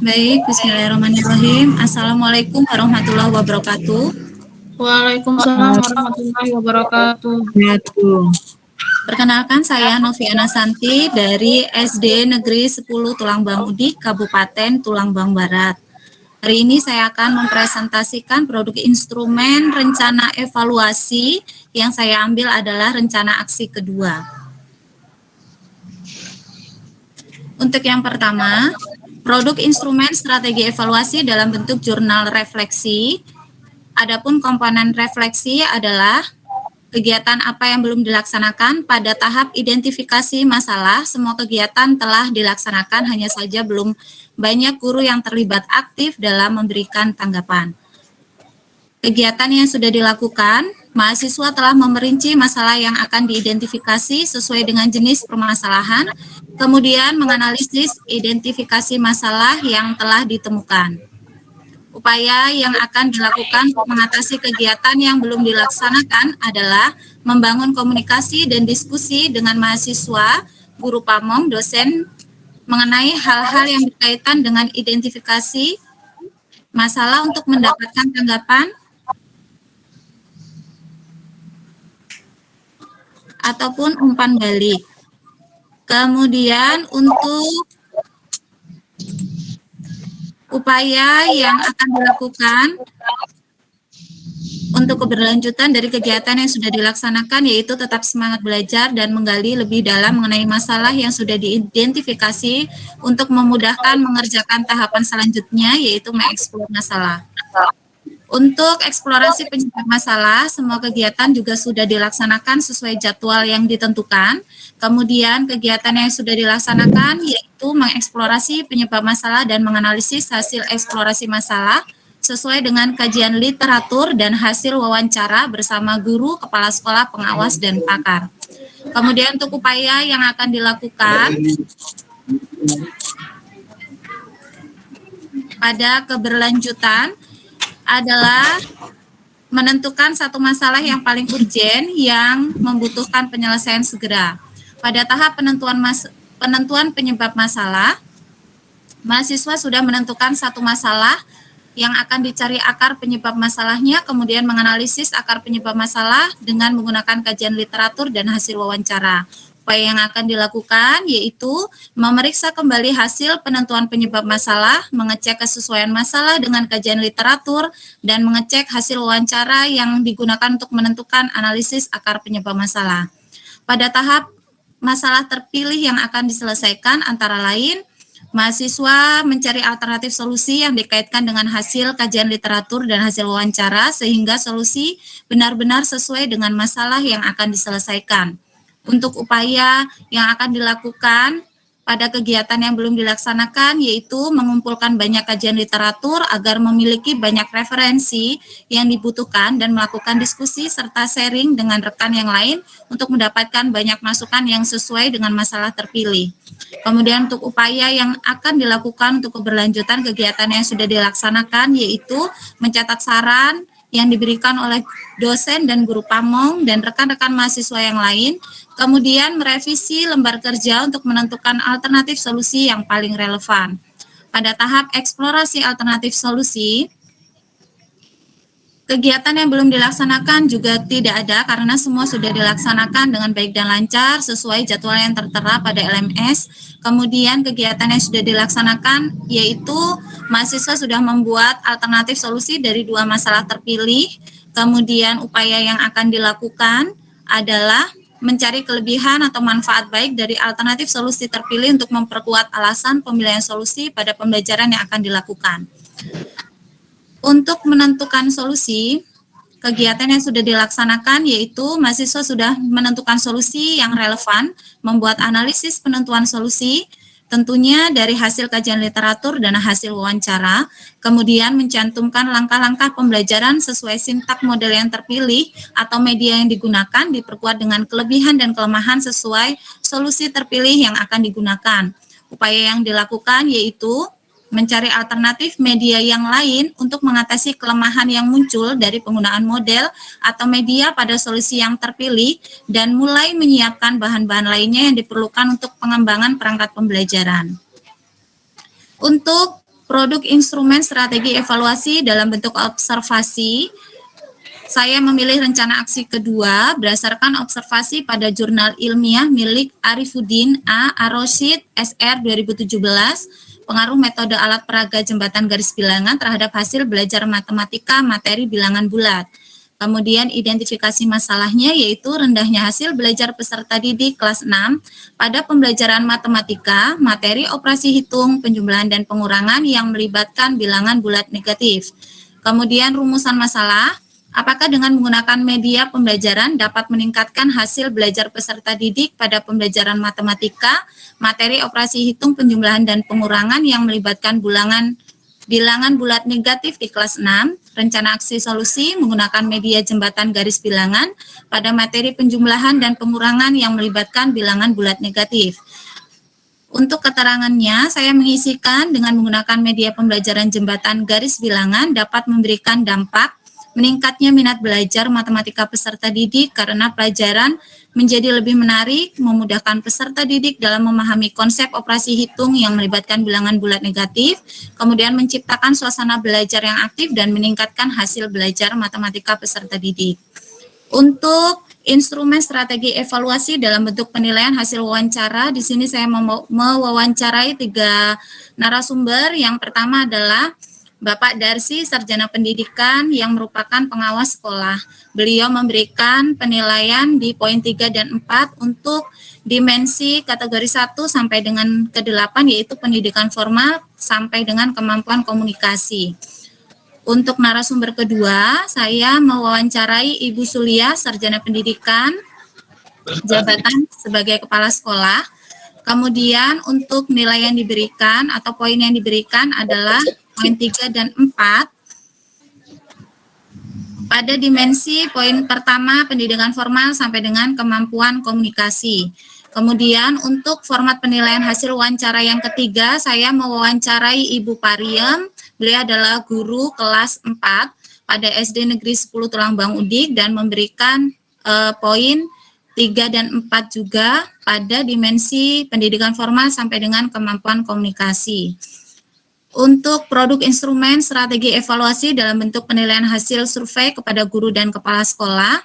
Baik, bismillahirrahmanirrahim. Assalamualaikum warahmatullahi wabarakatuh. Waalaikumsalam warahmatullahi wabarakatuh. Perkenalkan, saya Noviana Santi dari SD Negeri 10 Tulangbang Udik, Kabupaten Tulangbang Barat. Hari ini saya akan mempresentasikan produk instrumen rencana evaluasi yang saya ambil adalah rencana aksi kedua. Untuk yang pertama, produk instrumen strategi evaluasi dalam bentuk jurnal refleksi. Adapun komponen refleksi adalah kegiatan apa yang belum dilaksanakan pada tahap identifikasi masalah. Semua kegiatan telah dilaksanakan, hanya saja belum banyak guru yang terlibat aktif dalam memberikan tanggapan. Kegiatan yang sudah dilakukan, mahasiswa telah memerinci masalah yang akan diidentifikasi sesuai dengan jenis permasalahan, kemudian menganalisis identifikasi masalah yang telah ditemukan. Upaya yang akan dilakukan untuk mengatasi kegiatan yang belum dilaksanakan adalah membangun komunikasi dan diskusi dengan mahasiswa, guru pamong, dosen mengenai hal-hal yang berkaitan dengan identifikasi masalah untuk mendapatkan tanggapan ataupun umpan balik. Kemudian untuk upaya yang akan dilakukan untuk keberlanjutan dari kegiatan yang sudah dilaksanakan, yaitu tetap semangat belajar dan menggali lebih dalam mengenai masalah yang sudah diidentifikasi untuk memudahkan mengerjakan tahapan selanjutnya, yaitu mengeksplor masalah. Untuk eksplorasi penyebab masalah, semua kegiatan juga sudah dilaksanakan sesuai jadwal yang ditentukan. Kemudian kegiatan yang sudah dilaksanakan yaitu mengeksplorasi penyebab masalah dan menganalisis hasil eksplorasi masalah sesuai dengan kajian literatur dan hasil wawancara bersama guru, kepala sekolah, pengawas, dan pakar. Kemudian untuk upaya yang akan dilakukan pada keberlanjutan adalah menentukan satu masalah yang paling urgen yang membutuhkan penyelesaian segera. Pada tahap penentuan penyebab masalah, mahasiswa sudah menentukan satu masalah yang akan dicari akar penyebab masalahnya, kemudian menganalisis akar penyebab masalah dengan menggunakan kajian literatur dan hasil wawancara. Upaya yang akan dilakukan yaitu memeriksa kembali hasil penentuan penyebab masalah, mengecek kesesuaian masalah dengan kajian literatur, dan mengecek hasil wawancara yang digunakan untuk menentukan analisis akar penyebab masalah. Pada tahap masalah terpilih yang akan diselesaikan antara lain, mahasiswa mencari alternatif solusi yang dikaitkan dengan hasil kajian literatur dan hasil wawancara sehingga solusi benar-benar sesuai dengan masalah yang akan diselesaikan. Untuk upaya yang akan dilakukan pada kegiatan yang belum dilaksanakan yaitu mengumpulkan banyak kajian literatur agar memiliki banyak referensi yang dibutuhkan dan melakukan diskusi serta sharing dengan rekan yang lain untuk mendapatkan banyak masukan yang sesuai dengan masalah terpilih. Kemudian untuk upaya yang akan dilakukan untuk keberlanjutan kegiatan yang sudah dilaksanakan yaitu mencatat saran yang diberikan oleh dosen dan guru pamong dan rekan-rekan mahasiswa yang lain, kemudian merevisi lembar kerja untuk menentukan alternatif solusi yang paling relevan. Pada tahap eksplorasi alternatif solusi, kegiatan yang belum dilaksanakan juga tidak ada karena semua sudah dilaksanakan dengan baik dan lancar sesuai jadwal yang tertera pada LMS. Kemudian kegiatan yang sudah dilaksanakan yaitu mahasiswa sudah membuat alternatif solusi dari dua masalah terpilih. Kemudian upaya yang akan dilakukan adalah mencari kelebihan atau manfaat baik dari alternatif solusi terpilih untuk memperkuat alasan pemilihan solusi pada pembelajaran yang akan dilakukan. Untuk menentukan solusi, kegiatan yang sudah dilaksanakan yaitu mahasiswa sudah menentukan solusi yang relevan, membuat analisis penentuan solusi, tentunya dari hasil kajian literatur dan hasil wawancara, kemudian mencantumkan langkah-langkah pembelajaran sesuai sintak model yang terpilih atau media yang digunakan, diperkuat dengan kelebihan dan kelemahan sesuai solusi terpilih yang akan digunakan. Upaya yang dilakukan yaitu mencari alternatif media yang lain untuk mengatasi kelemahan yang muncul dari penggunaan model atau media pada solusi yang terpilih dan mulai menyiapkan bahan-bahan lainnya yang diperlukan untuk pengembangan perangkat pembelajaran. Untuk produk instrumen strategi evaluasi dalam bentuk observasi, saya memilih rencana aksi kedua berdasarkan observasi pada jurnal ilmiah milik Arifuddin A. Ar-Rasyid SR 2017, pengaruh metode alat peraga jembatan garis bilangan terhadap hasil belajar matematika materi bilangan bulat. Kemudian identifikasi masalahnya yaitu rendahnya hasil belajar peserta didik kelas 6 pada pembelajaran matematika, materi operasi hitung, penjumlahan dan pengurangan yang melibatkan bilangan bulat negatif. Kemudian rumusan masalah, apakah dengan menggunakan media pembelajaran dapat meningkatkan hasil belajar peserta didik pada pembelajaran matematika, materi operasi hitung, penjumlahan dan pengurangan yang melibatkan bilangan bulat negatif di kelas 6, rencana aksi solusi menggunakan media jembatan garis bilangan pada materi penjumlahan dan pengurangan yang melibatkan bilangan bulat negatif. Untuk keterangannya, saya mengisikan dengan menggunakan media pembelajaran jembatan garis bilangan dapat memberikan dampak meningkatnya minat belajar matematika peserta didik karena pelajaran menjadi lebih menarik, memudahkan peserta didik dalam memahami konsep operasi hitung yang melibatkan bilangan bulat negatif, kemudian menciptakan suasana belajar yang aktif dan meningkatkan hasil belajar matematika peserta didik. Untuk instrumen strategi evaluasi dalam bentuk penilaian hasil wawancara, di sini saya mewawancarai 3 narasumber. Yang pertama adalah Bapak Darsi, Sarjana Pendidikan yang merupakan pengawas sekolah. Beliau memberikan penilaian di poin 3 dan 4 untuk dimensi kategori 1 sampai dengan ke-8 yaitu pendidikan formal sampai dengan kemampuan komunikasi. Untuk narasumber kedua, saya mewawancarai Ibu Sulia, Sarjana Pendidikan, jabatan sebagai kepala sekolah. Kemudian untuk nilai yang diberikan atau poin yang diberikan adalah poin 3 dan 4. Pada dimensi poin pertama pendidikan formal sampai dengan kemampuan komunikasi. Kemudian untuk format penilaian hasil wawancara yang ketiga, saya mewawancarai Ibu Pariem. Beliau adalah guru kelas 4 pada SD Negeri 10 Tulangbang Udik dan memberikan poin 3 dan 4 juga pada dimensi pendidikan formal sampai dengan kemampuan komunikasi. Untuk produk instrumen strategi evaluasi dalam bentuk penilaian hasil survei kepada guru dan kepala sekolah,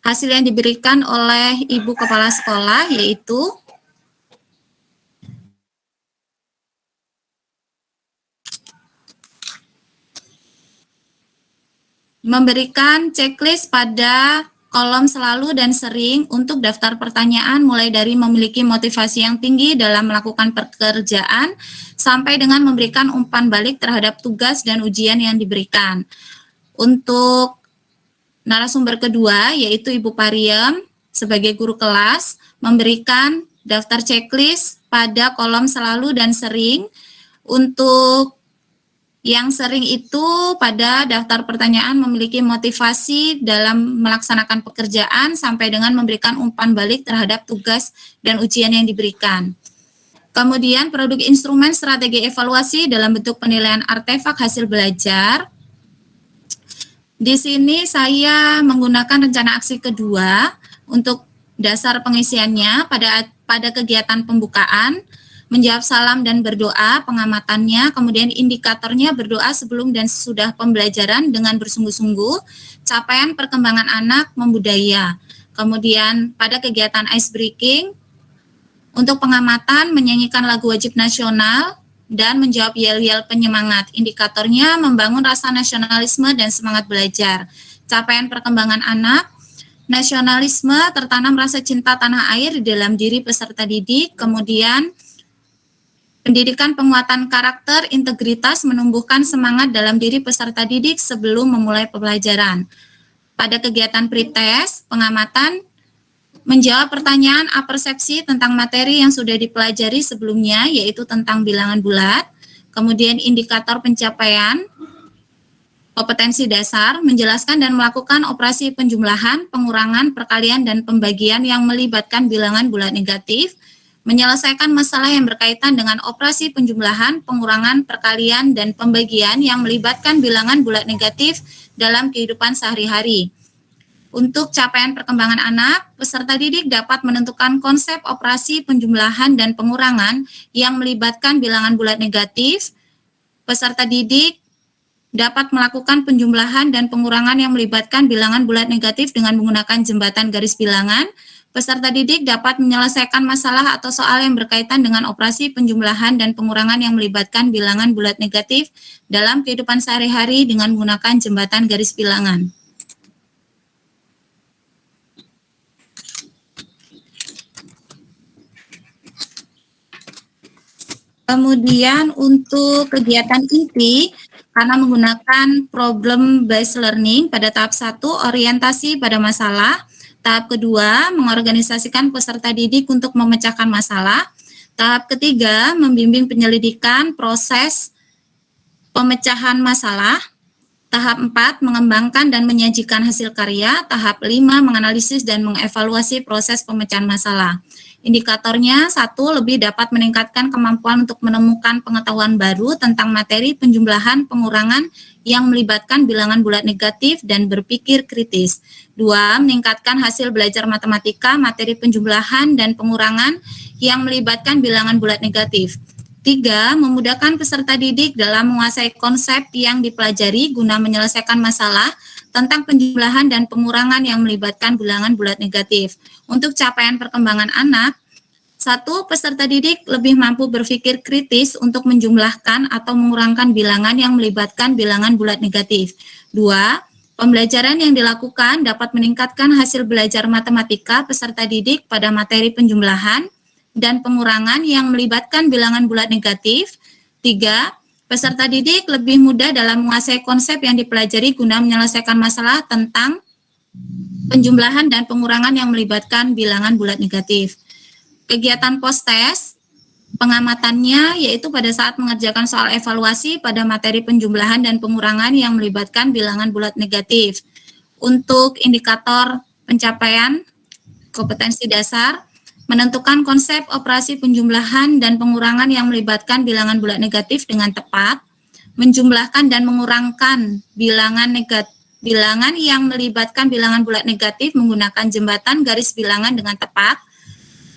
hasil yang diberikan oleh Ibu Kepala Sekolah yaitu memberikan checklist pada kolom selalu dan sering untuk daftar pertanyaan mulai dari memiliki motivasi yang tinggi dalam melakukan pekerjaan sampai dengan memberikan umpan balik terhadap tugas dan ujian yang diberikan. Untuk narasumber kedua yaitu Ibu Pariem sebagai guru kelas memberikan daftar checklist pada kolom selalu dan sering. Untuk yang sering itu pada daftar pertanyaan memiliki motivasi dalam melaksanakan pekerjaan sampai dengan memberikan umpan balik terhadap tugas dan ujian yang diberikan. Kemudian produk instrumen strategi evaluasi dalam bentuk penilaian artefak hasil belajar. Di sini saya menggunakan rencana aksi kedua untuk dasar pengisiannya pada kegiatan pembukaan, menjawab salam dan berdoa, pengamatannya, kemudian indikatornya berdoa sebelum dan sesudah pembelajaran dengan bersungguh-sungguh, capaian perkembangan anak membudaya. Kemudian pada kegiatan ice breaking, untuk pengamatan menyanyikan lagu wajib nasional dan menjawab yel-yel penyemangat. Indikatornya membangun rasa nasionalisme dan semangat belajar. Capaian perkembangan anak, nasionalisme tertanam rasa cinta tanah air di dalam diri peserta didik, kemudian pendidikan penguatan karakter, integritas, menumbuhkan semangat dalam diri peserta didik sebelum memulai pembelajaran. Pada kegiatan pretest, pengamatan, menjawab pertanyaan apersepsi tentang materi yang sudah dipelajari sebelumnya, yaitu tentang bilangan bulat. Kemudian indikator pencapaian, kompetensi dasar, menjelaskan dan melakukan operasi penjumlahan, pengurangan, perkalian, dan pembagian yang melibatkan bilangan bulat negatif. Menyelesaikan masalah yang berkaitan dengan operasi penjumlahan, pengurangan, perkalian, dan pembagian yang melibatkan bilangan bulat negatif dalam kehidupan sehari-hari. Untuk capaian perkembangan anak, peserta didik dapat menentukan konsep operasi penjumlahan dan pengurangan yang melibatkan bilangan bulat negatif peserta didik dapat melakukan penjumlahan dan pengurangan yang melibatkan bilangan bulat negatif dengan menggunakan jembatan garis bilangan. Peserta didik dapat menyelesaikan masalah atau soal yang berkaitan dengan operasi penjumlahan dan pengurangan yang melibatkan bilangan bulat negatif dalam kehidupan sehari-hari dengan menggunakan jembatan garis bilangan. Kemudian untuk kegiatan inti, karena menggunakan problem based learning pada tahap 1, orientasi pada masalah. Tahap kedua, mengorganisasikan peserta didik untuk memecahkan masalah. Tahap ketiga, membimbing penyelidikan proses pemecahan masalah. Tahap 4, mengembangkan dan menyajikan hasil karya. Tahap 5, menganalisis dan mengevaluasi proses pemecahan masalah. Indikatornya, 1, lebih dapat meningkatkan kemampuan untuk menemukan pengetahuan baru tentang materi penjumlahan pengurangan yang melibatkan bilangan bulat negatif dan berpikir kritis. 2, meningkatkan hasil belajar matematika materi penjumlahan dan pengurangan yang melibatkan bilangan bulat negatif. 3, memudahkan peserta didik dalam menguasai konsep yang dipelajari guna menyelesaikan masalah tentang penjumlahan dan pengurangan yang melibatkan bilangan bulat negatif. Untuk capaian perkembangan anak, 1, peserta didik lebih mampu berpikir kritis untuk menjumlahkan atau mengurangkan bilangan yang melibatkan bilangan bulat negatif. 2, pembelajaran yang dilakukan dapat meningkatkan hasil belajar matematika peserta didik pada materi penjumlahan dan pengurangan yang melibatkan bilangan bulat negatif. 3, peserta didik lebih mudah dalam menguasai konsep yang dipelajari guna menyelesaikan masalah tentang penjumlahan dan pengurangan yang melibatkan bilangan bulat negatif. Kegiatan post-test, pengamatannya yaitu pada saat mengerjakan soal evaluasi pada materi penjumlahan dan pengurangan yang melibatkan bilangan bulat negatif. Untuk indikator pencapaian kompetensi dasar, menentukan konsep operasi penjumlahan dan pengurangan yang melibatkan bilangan bulat negatif dengan tepat, menjumlahkan dan mengurangkan bilangan yang melibatkan bilangan bulat negatif menggunakan jembatan garis bilangan dengan tepat,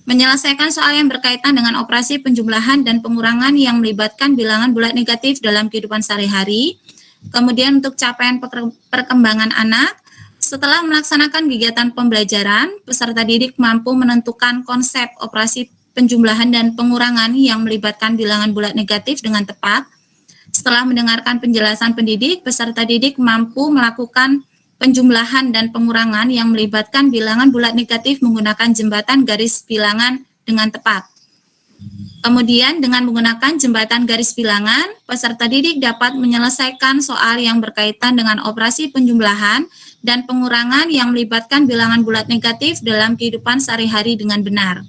menyelesaikan soal yang berkaitan dengan operasi penjumlahan dan pengurangan yang melibatkan bilangan bulat negatif dalam kehidupan sehari-hari. Kemudian untuk capaian perkembangan anak, setelah melaksanakan kegiatan pembelajaran, peserta didik mampu menentukan konsep operasi penjumlahan dan pengurangan yang melibatkan bilangan bulat negatif dengan tepat. Setelah mendengarkan penjelasan pendidik, peserta didik mampu melakukan penjumlahan dan pengurangan yang melibatkan bilangan bulat negatif menggunakan jembatan garis bilangan dengan tepat. Kemudian dengan menggunakan jembatan garis bilangan, peserta didik dapat menyelesaikan soal yang berkaitan dengan operasi penjumlahan dan pengurangan yang melibatkan bilangan bulat negatif dalam kehidupan sehari-hari dengan benar.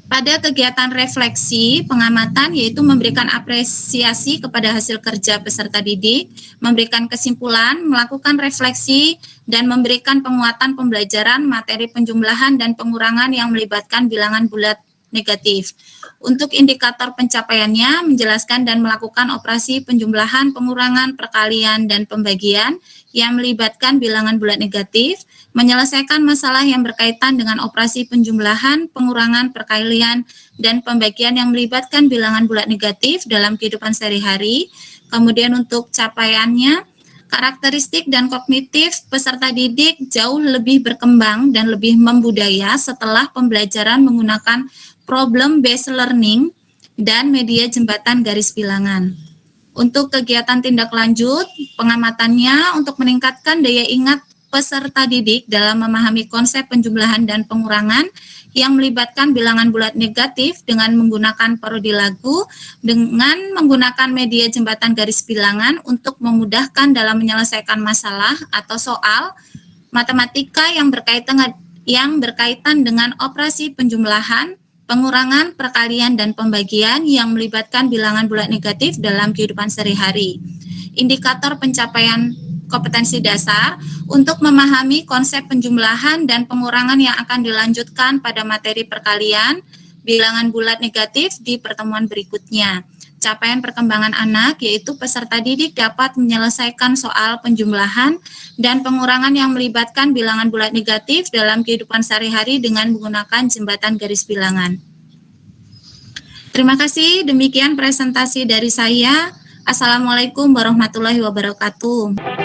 Pada kegiatan refleksi, pengamatan yaitu memberikan apresiasi kepada hasil kerja peserta didik, memberikan kesimpulan, melakukan refleksi, dan memberikan penguatan pembelajaran materi penjumlahan dan pengurangan yang melibatkan bilangan bulat negatif. Untuk indikator pencapaiannya, menjelaskan dan melakukan operasi penjumlahan, pengurangan, perkalian, dan pembagian yang melibatkan bilangan bulat negatif, menyelesaikan masalah yang berkaitan dengan operasi penjumlahan, pengurangan, perkalian, dan pembagian yang melibatkan bilangan bulat negatif dalam kehidupan sehari-hari. Kemudian untuk capaiannya, karakteristik dan kognitif peserta didik jauh lebih berkembang dan lebih membudaya setelah pembelajaran menggunakan problem based learning dan media jembatan garis bilangan. Untuk kegiatan tindak lanjut, pengamatannya untuk meningkatkan daya ingat peserta didik dalam memahami konsep penjumlahan dan pengurangan yang melibatkan bilangan bulat negatif dengan menggunakan parodi lagu, dengan menggunakan media jembatan garis bilangan untuk memudahkan dalam menyelesaikan masalah atau soal matematika yang berkaitan dengan operasi penjumlahan, pengurangan, perkalian, dan pembagian yang melibatkan bilangan bulat negatif dalam kehidupan sehari-hari. Indikator pencapaian kompetensi dasar untuk memahami konsep penjumlahan dan pengurangan yang akan dilanjutkan pada materi perkalian, bilangan bulat negatif di pertemuan berikutnya. Capaian perkembangan anak yaitu peserta didik dapat menyelesaikan soal penjumlahan dan pengurangan yang melibatkan bilangan bulat negatif dalam kehidupan sehari-hari dengan menggunakan jembatan garis bilangan. Terima kasih, demikian presentasi dari saya. Assalamualaikum warahmatullahi wabarakatuh.